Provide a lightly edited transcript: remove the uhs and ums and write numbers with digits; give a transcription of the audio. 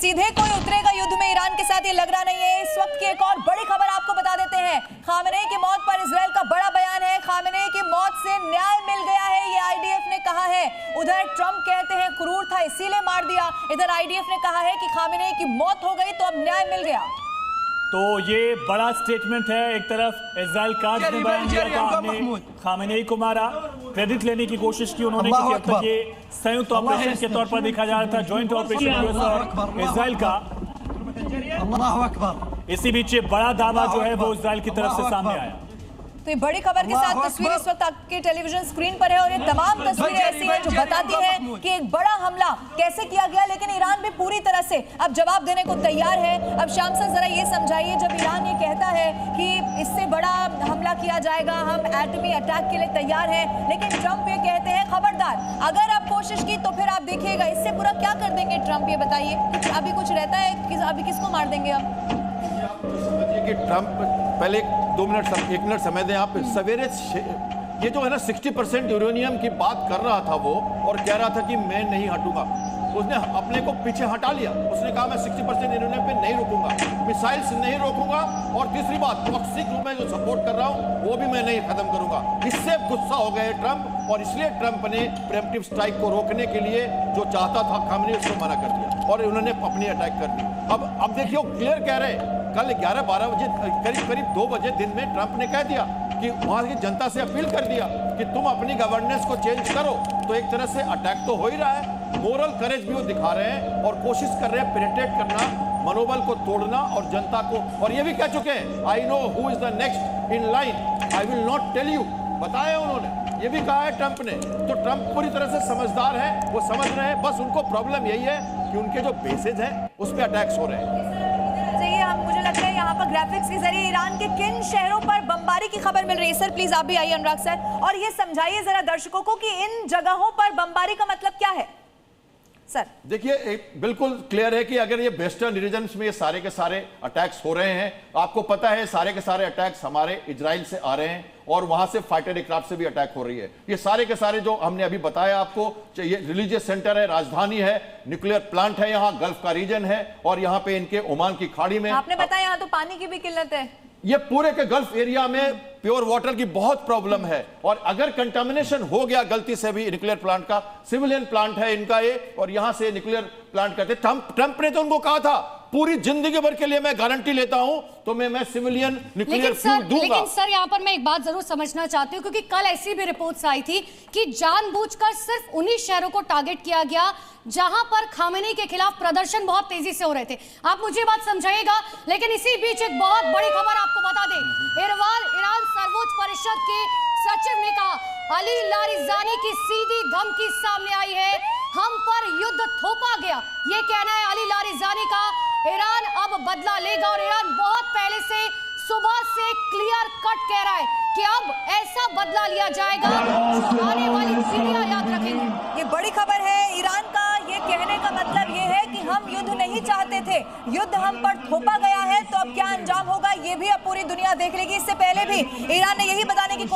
सीधे कोई उतरेगा युद्ध में ईरान के साथ, ये लग रहा नहीं है। इस वक्त की एक और बड़ी खबर आपको बता देते हैं। खामेनेई की मौत पर इजराइल का बड़ा बयान है। खामेनेई की मौत से न्याय मिल गया है, ये आईडीएफ ने कहा है। उधर ट्रंप कहते हैं क्रूर था इसीलिए मार दिया, इधर आईडीएफ ने कहा है कि खामेनेई की मौत हो गई तो अब न्याय मिल गया। तो ये बड़ा स्टेटमेंट है। एक तरफ इजराइल का ने बयान दिया था, हमने खामेनेई को मारा, क्रेडिट लेने की कोशिश की उन्होंने, क्योंकि अब तक ये संयुक्त ऑपरेशन के तौर पर देखा जा रहा था, जॉइंट ऑपरेशन यूएस और इजराइल का। इसी बीच बड़ा दावा जो है वो इजराइल की तरफ से सामने आया। तो ये बड़ी खबर के साथ तस्वीर इस वक्त आपके टेलीविजन स्क्रीन पर है और ये तमाम तस्वीरें ऐसी हैं जो बताती हैं कि एक बड़ा हमला कैसे किया गया, लेकिन ईरान भी पूरी तरह से अब जवाब देने को तैयार है। अब शाम से जरा ये समझाइए, जब ईरान ये कहता है कि इससे बड़ा हमला किया जाएगा, हम एटमी अटैक के लिए तैयार हैं, लेकिन ट्रंप ये कहते हैं खबरदार अगर आप कोशिश की तो फिर आप देखिएगा इससे पूरा क्या कर देंगे ट्रंप, ये बताइए। अभी कुछ रहता है, अभी किसको मार देंगे हम? समझिए कि ट्रंप पहले 1 मिनट समय दें आप। सवेरे ये जो है ना 60% यूरेनियम की बात कर रहा था वो, और कह रहा था कि मैं नहीं हटूंगा। उसने अपने को पीछे हटा लिया। उसने कहा मैं 60% यूरेनियम पे नहीं रुकूंगा, मिसाइल्स नहीं रोकूंगा, और तीसरी बात टॉक्सिक रूप में जो सपोर्ट कर रहा हूं वो भी मैं नहीं खत्म करूंगा। इससे गुस्सा हो गए ट्रंप, और इसलिए ट्रंप ने प्रीएम्प्टिव स्ट्राइक को रोकने के लिए जो चाहता था खामेनेई, उसको मना कर दिया और उन्होंने अपनी अटैक कर दी। अब देखिए वो क्लियर कह रहे हैं, कल 11-12 बजे करीब 2 बजे दिन में ट्रंप ने कह दिया कि वहां की जनता से अपील कर दिया कि तुम अपनी गवर्नेंस को चेंज करो। तो एक तरह से अटैक तो हो ही रहा है, मोरल करेज भी वो दिखा रहे हैं और कोशिश कर रहे हैं पेनिट्रेट करना, मनोबल को तोड़ना और जनता को। और ये भी कह चुके हैं I know who is the next in line, I will not tell you, बताया उन्होंने, ये भी कहा है ट्रंप ने। तो ट्रंप पूरी तरह से समझदार है, वो समझ रहे हैं, बस उनको प्रॉब्लम यही है कि उनके जो बेसेज हैं उस पर अटैक्स हो रहे हैं। मुझे लगता है यहाँ पर ग्राफिक्स के जरिए ईरान के किन शहरों पर बमबारी की खबर मिल रही है। सर प्लीज आप भी आइए, अनुराग सर, और ये समझाइए जरा दर्शकों को कि इन जगहों पर बमबारी का मतलब क्या है। सर देखिए बिल्कुल क्लियर है कि अगर ये वेस्टर्न रीजन्स में ये सारे के सारे अटैक्स हो रहे हैं, आपको पता है सारे के सारे अटैक्स हमारे इजराइल से आ रहे हैं और वहां से फाइटर एयरक्राफ्ट से भी अटैक हो रही है। ये सारे के सारे जो हमने अभी बताया आपको, ये रिलीजियस सेंटर है, राजधानी है, न्यूक्लियर प्लांट है, यहाँ गल्फ का रीजन है, और यहाँ पे इनके ओमान की खाड़ी में आपने बताया यहाँ तो पानी की भी किल्लत है। ये पूरे के गल्फ एरिया में प्योर वाटर की बहुत प्रॉब्लम है, और अगर कंटामिनेशन हो गया गलती से भी न्यूक्लियर प्लांट का, सिविलियन प्लांट है इनका ये, और यहां से न्यूक्लियर प्लांट करते, ट्रंप ने तो उनको कहा था पूरी जिंदगी भर के लिए मैं गारंटी लेता हूं तो मैं सिविलियन न्यूक्लियर फ्यूल दूंगा। लेकिन सर यहाँ पर मैं एक बात जरूर समझना चाहती हूँ, क्योंकि कल ऐसी भी रिपोर्ट्स आई थी कि जानबूझकर सिर्फ उन्हीं शहरों को टारगेट किया गया जहां पर खामेनेई के खिलाफ प्रदर्शन बहुत तेजी से हो रहे थे। आप मुझे बात समझाइएगा। लेकिन इसी बीच एक बहुत बड़ी खबर आपको बता दें, ईरान सर्वोच्च परिषद के सचिव ने कहा अली लारिजानी की सीधी धमकी सामने आई है, हम पर युद्ध थोपा गया, ये कहना है अली लारिजानी का। ईरान अब बदला लेगा, और ईरान बहुत पहले से सुबह से क्लियर कट कह रहा है कि अब ऐसा बदला लिया जाएगा जो आने वाली पीढ़ियां याद रखेंगी। ये बड़ी खबर है। ईरान का ये कहने का मतलब ये है कि हम युद्ध नहीं चाहते थे, युद्ध हम पर थोपा गया है, तो अब क्या अंजाम होगा ये भी अब पूरी दुनिया देख लेगी। इससे पहले भी ईरान ने यही बताने की